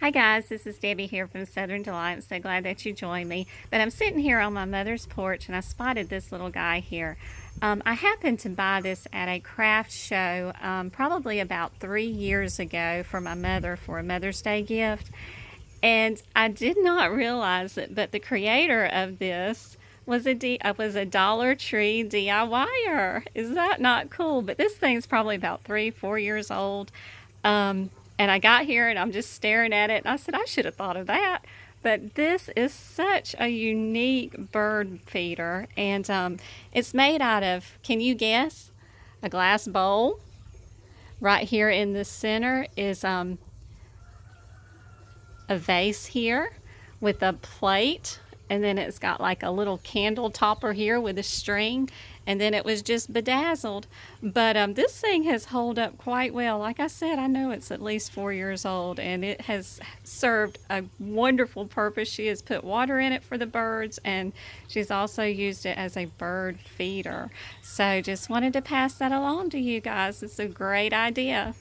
Hi guys, this is Debbie here from Southern Delight. I'm so glad that you joined me. But I'm sitting here on my mother's porch and I spotted this little guy here. I happened to buy this at a craft show probably about 3 years ago for my mother for a Mother's Day gift. And I did not realize it, but the creator of this was a Dollar Tree DIYer. Is that not cool? But this thing's probably about 3, 4 years old. And I got here and I'm just staring at it and I said, I should have thought of that. But this is such a unique bird feeder. And it's made out of, can you guess? A glass bowl. Right here in the center is a vase here with a plate, and then it's got like a little candle topper here with a string, and then it was just bedazzled. But this thing has held up quite well. Like I said, I know it's at least 4 years old, and it has served a wonderful purpose. She has put water in it for the birds, and she's also used it as a bird feeder. So just wanted to pass that along to you guys. It's a great idea.